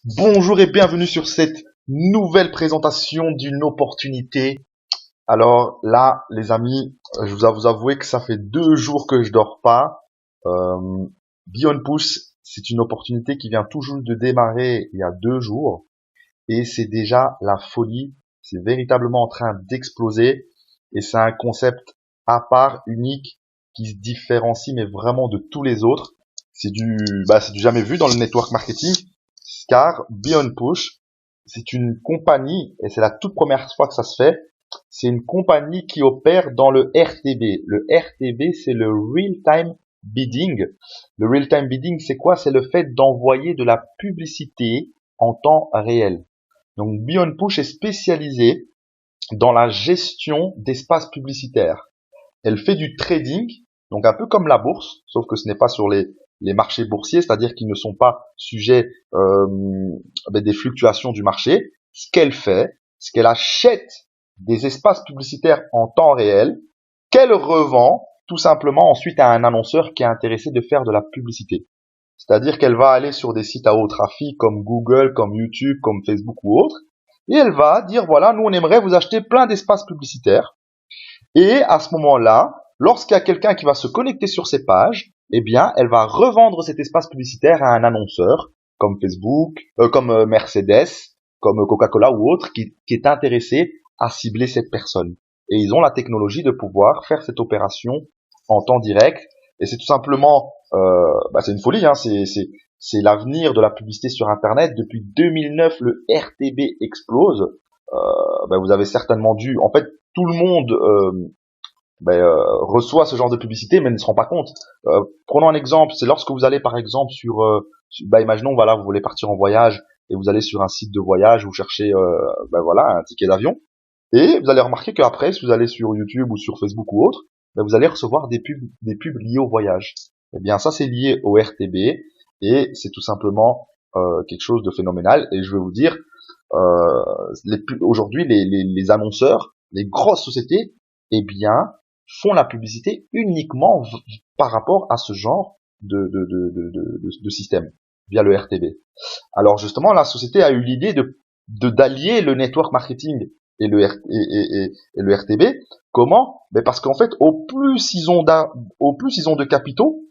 Bonjour et bienvenue sur cette nouvelle présentation d'une opportunité. Alors là, les amis, je dois vous avouer que ça fait 2 jours que je dors pas. Euh, Beyond Push, c'est une opportunité qui vient tout juste de démarrer il y a 2 jours et c'est déjà la folie. C'est véritablement en train d'exploser et c'est un concept à part, unique, qui se différencie mais vraiment de tous les autres. C'est du jamais vu dans le network marketing car Beyond Push, c'est une compagnie, et c'est la toute première fois que ça se fait, c'est une compagnie qui opère dans le RTB. Le RTB, c'est le Real-Time Bidding. Le Real-Time Bidding, c'est quoi? C'est le fait d'envoyer de la publicité en temps réel. Donc Beyond Push est spécialisé dans la gestion d'espaces publicitaires. Elle fait du trading, donc un peu comme la bourse, sauf que ce n'est pas sur les marchés boursiers, c'est-à-dire qu'ils ne sont pas sujets des fluctuations du marché. Ce qu'elle fait, c'est qu'elle achète des espaces publicitaires en temps réel, qu'elle revend tout simplement ensuite à un annonceur qui est intéressé de faire de la publicité. C'est-à-dire qu'elle va aller sur des sites à haut trafic comme Google, comme YouTube, comme Facebook ou autres, et elle va dire voilà, nous on aimerait vous acheter plein d'espaces publicitaires. Et à ce moment-là, lorsqu'il y a quelqu'un qui va se connecter sur ces pages, eh bien, elle va revendre cet espace publicitaire à un annonceur, comme Facebook, comme Mercedes, comme Coca-Cola ou autre, qui est intéressé à cibler cette personne. Et ils ont la technologie de pouvoir faire cette opération en temps direct. Et c'est tout simplement, c'est une folie, hein, c'est l'avenir de la publicité sur Internet. Depuis 2009, le RTB explose. Vous avez certainement dû, en fait, tout le monde reçoit ce genre de publicité mais ne se rend pas compte. Prenons un exemple, c'est lorsque vous allez par exemple imaginons voilà, vous voulez partir en voyage et vous allez sur un site de voyage, vous cherchez un ticket d'avion et vous allez remarquer qu'après, si vous allez sur YouTube ou sur Facebook ou autre, vous allez recevoir des pubs liées au voyage. Eh bien ça c'est lié au RTB et c'est tout simplement quelque chose de phénoménal. Et je vais vous dire, aujourd'hui les annonceurs, les grosses sociétés, eh bien font la publicité uniquement par rapport à ce genre de système via le RTB. Alors justement, la société a eu l'idée d'allier le network marketing et le RTB. Comment? Parce qu'en fait, au plus ils ont de capitaux,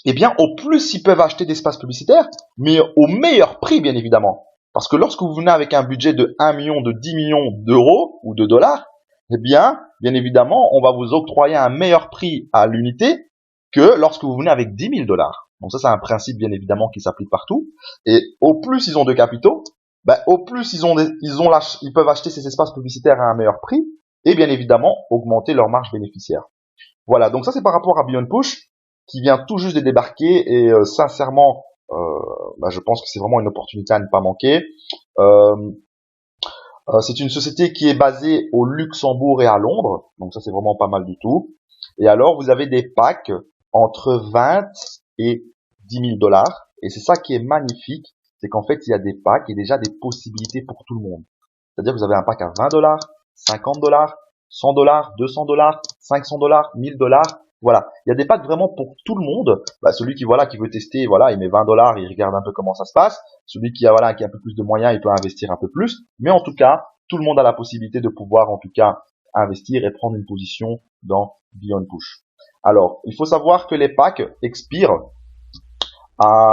eh bien, au plus ils peuvent acheter d'espace publicitaire, mais au meilleur prix, bien évidemment. Parce que lorsque vous venez avec un budget de 1 million, de 10 millions d'euros ou de dollars, eh bien évidemment, on va vous octroyer un meilleur prix à l'unité que lorsque vous venez avec 10 000 dollars. Donc ça, c'est un principe, bien évidemment, qui s'applique partout. Et au plus ils ont de capitaux, au plus ils peuvent acheter ces espaces publicitaires à un meilleur prix et bien évidemment augmenter leur marge bénéficiaire. Voilà, donc ça c'est par rapport à Beyond Push qui vient tout juste de débarquer et sincèrement, je pense que c'est vraiment une opportunité à ne pas manquer. Euh, c'est une société qui est basée au Luxembourg et à Londres, donc ça c'est vraiment pas mal du tout. Et alors vous avez des packs entre 20 et 10 000 dollars et c'est ça qui est magnifique, c'est qu'en fait il y a des packs et déjà des possibilités pour tout le monde. C'est-à-dire que vous avez un pack à 20 dollars, 50 dollars, 100 dollars, 200 dollars, 500 dollars, 1000 dollars. Voilà. Il y a des packs vraiment pour tout le monde. Celui qui veut tester, voilà, il met 20 dollars, il regarde un peu comment ça se passe. Celui qui a un peu plus de moyens, il peut investir un peu plus. Mais en tout cas, tout le monde a la possibilité de pouvoir, en tout cas, investir et prendre une position dans Beyond Push. Alors, il faut savoir que les packs expirent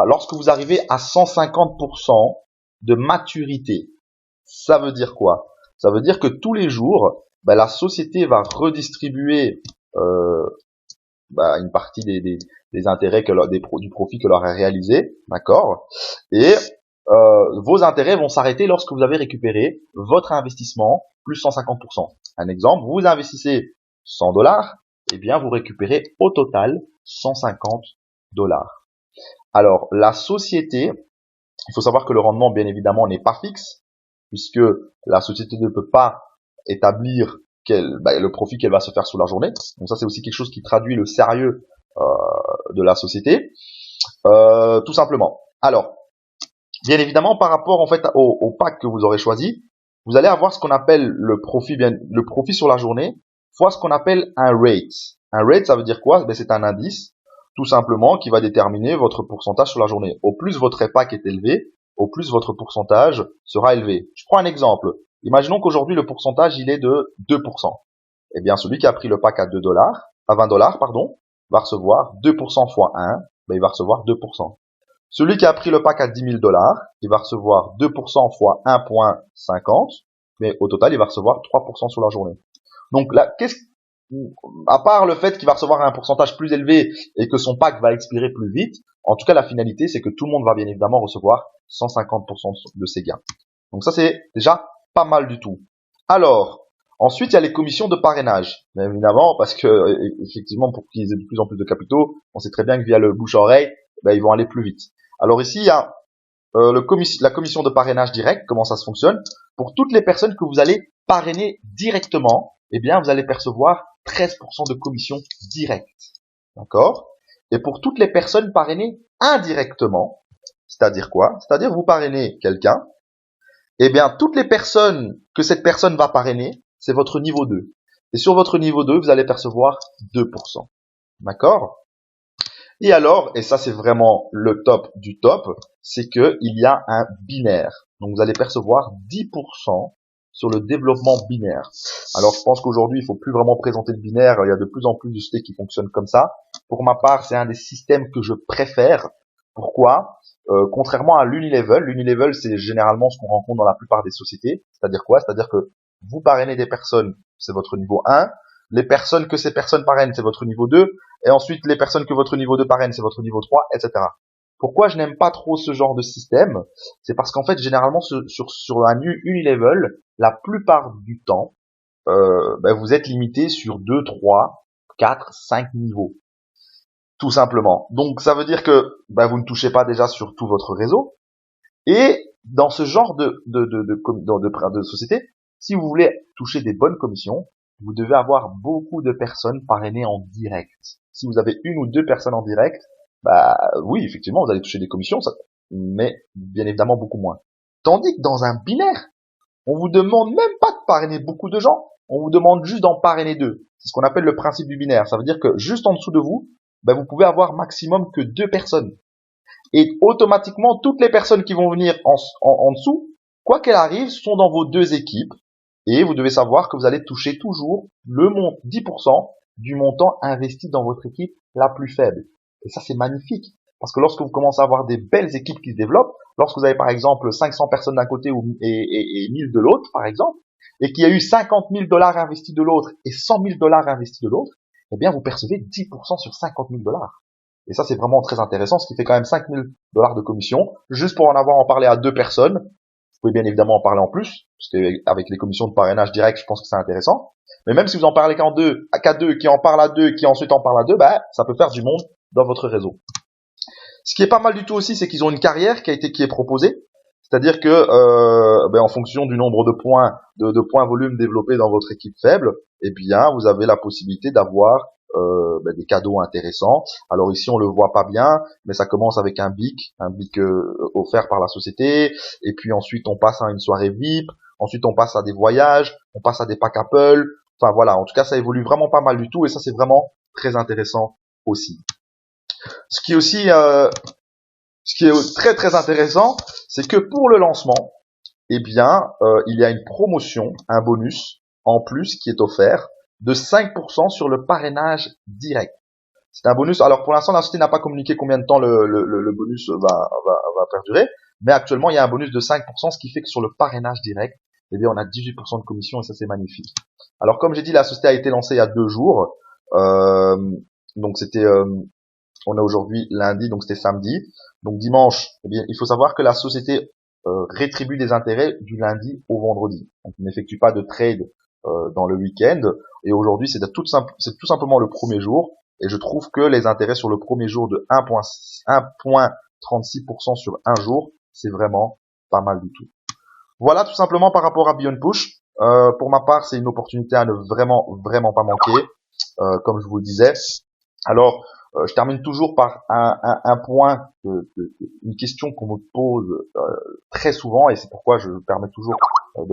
lorsque vous arrivez à 150% de maturité. Ça veut dire quoi? Ça veut dire que tous les jours, la société va redistribuer une partie des intérêts du profit que leur a réalisé, d'accord? Et vos intérêts vont s'arrêter lorsque vous avez récupéré votre investissement plus 150%. Un exemple, vous investissez 100 dollars, eh bien vous récupérez au total 150 dollars. Alors la société, il faut savoir que le rendement, bien évidemment, n'est pas fixe, puisque la société ne peut pas établir le profit qu'elle va se faire sur la journée. Donc ça, c'est aussi quelque chose qui traduit le sérieux de la société, tout simplement. Alors, bien évidemment, par rapport en fait au pack que vous aurez choisi, vous allez avoir ce qu'on appelle le profit sur la journée, fois ce qu'on appelle un rate. Un rate, ça veut dire quoi? C'est un indice, tout simplement, qui va déterminer votre pourcentage sur la journée. Au plus votre pack est élevé, au plus votre pourcentage sera élevé. Je prends un exemple. Imaginons qu'aujourd'hui le pourcentage il est de 2%. Eh bien, celui qui a pris le pack à 2 dollars, à 20 dollars, pardon, va recevoir 2% fois 1, ben, il va recevoir 2%. Celui qui a pris le pack à 10 000 dollars, il va recevoir 2% fois 1,50, mais au total, il va recevoir 3% sur la journée. Donc là, à part le fait qu'il va recevoir un pourcentage plus élevé et que son pack va expirer plus vite, en tout cas, la finalité, c'est que tout le monde va bien évidemment recevoir 150% de ses gains. Donc ça, c'est déjà pas mal du tout. Alors, ensuite, il y a les commissions de parrainage. Bien évidemment, parce que, effectivement, pour qu'ils aient de plus en plus de capitaux, on sait très bien que via le bouche-oreille, ben, ils vont aller plus vite. Alors ici, il y a la commission de parrainage direct, comment ça se fonctionne. Pour toutes les personnes que vous allez parrainer directement, eh bien, vous allez percevoir 13% de commission directe. D'accord? Et pour toutes les personnes parrainées indirectement, c'est-à-dire quoi? C'est-à-dire vous parrainez quelqu'un, eh bien, toutes les personnes que cette personne va parrainer, c'est votre niveau 2. Et sur votre niveau 2, vous allez percevoir 2%. D'accord? Et alors, et ça c'est vraiment le top du top, c'est que il y a un binaire. Donc vous allez percevoir 10% sur le développement binaire. Alors je pense qu'aujourd'hui il faut plus vraiment présenter le binaire, il y a de plus en plus de sociétés qui fonctionnent comme ça. Pour ma part, c'est un des systèmes que je préfère. Pourquoi? Contrairement à l'unilevel, l'unilevel c'est généralement ce qu'on rencontre dans la plupart des sociétés. C'est-à-dire quoi? C'est-à-dire que vous parrainez des personnes, c'est votre niveau 1, les personnes que ces personnes parrainent, c'est votre niveau 2, et ensuite les personnes que votre niveau 2 parraine, c'est votre niveau 3, etc. Pourquoi je n'aime pas trop ce genre de système? C'est parce qu'en fait, généralement, sur un unilevel, la plupart du temps, ben, vous êtes limité sur 2, 3, 4, 5 niveaux. Tout simplement. Donc ça veut dire que ben, vous ne touchez pas déjà sur tout votre réseau. Et dans ce genre de société, si vous voulez toucher des bonnes commissions, vous devez avoir beaucoup de personnes parrainées en direct. Si vous avez une ou deux personnes en direct, bah oui, effectivement, vous allez toucher des commissions, mais bien évidemment beaucoup moins. Tandis que dans un binaire, on vous demande même pas de parrainer beaucoup de gens, on vous demande juste d'en parrainer deux. C'est ce qu'on appelle le principe du binaire. Ça veut dire que juste en dessous de vous, bah, vous pouvez avoir maximum que 2 personnes. Et automatiquement, toutes les personnes qui vont venir en dessous, quoi qu'elles arrivent, sont dans vos 2 équipes. Et vous devez savoir que vous allez toucher toujours le 10% du montant investi dans votre équipe la plus faible. Et ça, c'est magnifique. Parce que lorsque vous commencez à avoir des belles équipes qui se développent, lorsque vous avez par exemple 500 personnes d'un côté et 1000 de l'autre, par exemple, et qu'il y a eu 50 000 dollars investis de l'autre et 100 000 dollars investis de l'autre, eh bien, vous percevez 10% sur 50 000 dollars. Et ça, c'est vraiment très intéressant, ce qui fait quand même 5 000 dollars de commission, juste pour en parler à 2 personnes. Vous pouvez bien évidemment en parler en plus, parce qu'avec les commissions de parrainage direct, je pense que c'est intéressant. Mais même si vous en parlez qu'à 2, qui en parle à 2, qui ensuite en parle à 2, bah, ça peut faire du monde dans votre réseau. Ce qui est pas mal du tout aussi, c'est qu'ils ont une carrière qui est proposée. C'est-à-dire que, en fonction du nombre de points, de points volume développés dans votre équipe faible, eh bien, vous avez la possibilité d'avoir des cadeaux intéressants. Alors ici on le voit pas bien, mais ça commence avec un bic offert par la société, et puis ensuite on passe à une soirée VIP, ensuite on passe à des voyages, on passe à des packs Apple. Enfin voilà, en tout cas ça évolue vraiment pas mal du tout, et ça c'est vraiment très intéressant aussi. Ce qui est très très intéressant, c'est que pour le lancement, eh bien, il y a une promotion, un bonus en plus qui est offert de 5% sur le parrainage direct. C'est un bonus. Alors pour l'instant, la société n'a pas communiqué combien de temps le bonus va perdurer, mais actuellement il y a un bonus de 5%, ce qui fait que sur le parrainage direct, eh bien, on a 18% de commission et ça c'est magnifique. Alors comme j'ai dit, la société a été lancée il y a 2 jours, donc c'était on est aujourd'hui lundi, donc c'était samedi. Donc dimanche, eh bien, il faut savoir que la société rétribue des intérêts du lundi au vendredi. Donc il n'effectue pas de trade dans le week-end. Et aujourd'hui, c'est tout simplement le premier jour. Et je trouve que les intérêts sur le premier jour de 1,36% sur un jour, c'est vraiment pas mal du tout. Voilà tout simplement par rapport à Beyond Push. Pour ma part, c'est une opportunité à ne vraiment pas manquer, comme je vous le disais. Alors, je termine toujours par un point, une question qu'on me pose très souvent, et c'est pourquoi je me permets toujours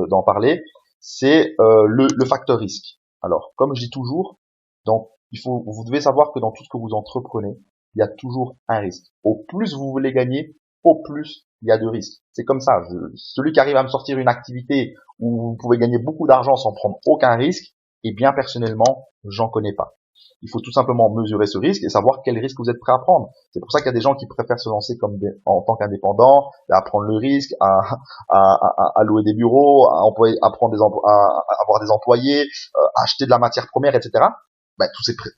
d'en parler, c'est le facteur risque. Alors, comme je dis toujours, vous devez savoir que dans tout ce que vous entreprenez, il y a toujours un risque. Au plus vous voulez gagner, au plus il y a de risques. C'est comme ça. Celui qui arrive à me sortir une activité où vous pouvez gagner beaucoup d'argent sans prendre aucun risque, eh bien personnellement, j'en connais pas. Il faut tout simplement mesurer ce risque et savoir quel risque vous êtes prêt à prendre. C'est pour ça qu'il y a des gens qui préfèrent se lancer en tant qu'indépendant, à prendre le risque, à louer des bureaux, à prendre à avoir des employés, à acheter de la matière première, etc. Ben,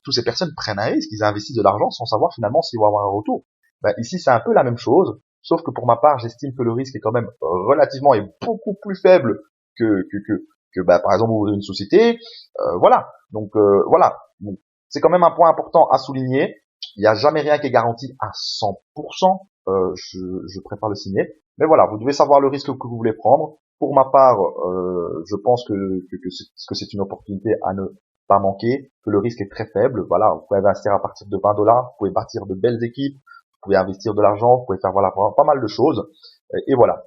tous ces personnes prennent un risque, ils investissent de l'argent sans savoir finalement s'ils vont avoir un retour. Ben, ici, c'est un peu la même chose, sauf que pour ma part, j'estime que le risque est quand même relativement et beaucoup plus faible que ben, par exemple ouvrir une société. Voilà. Donc voilà. Donc, c'est quand même un point important à souligner. Il n'y a jamais rien qui est garanti à 100%. Je préfère le signer. Mais voilà, vous devez savoir le risque que vous voulez prendre. Pour ma part, je pense que c'est une opportunité à ne pas manquer, que le risque est très faible. Voilà, vous pouvez investir à partir de 20 dollars, vous pouvez bâtir de belles équipes, vous pouvez investir de l'argent, vous pouvez faire voilà pas mal de choses. Et voilà.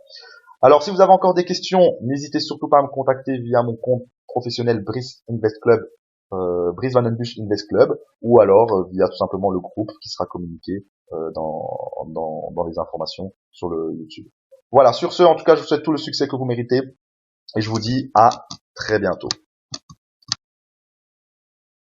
Alors, si vous avez encore des questions, n'hésitez surtout pas à me contacter via mon compte professionnel Brice Invest Club, Brice Van Den Busch Invest Club, ou alors via tout simplement le groupe qui sera communiqué dans les informations sur le YouTube. Voilà, sur ce, en tout cas, je vous souhaite tout le succès que vous méritez et je vous dis à très bientôt.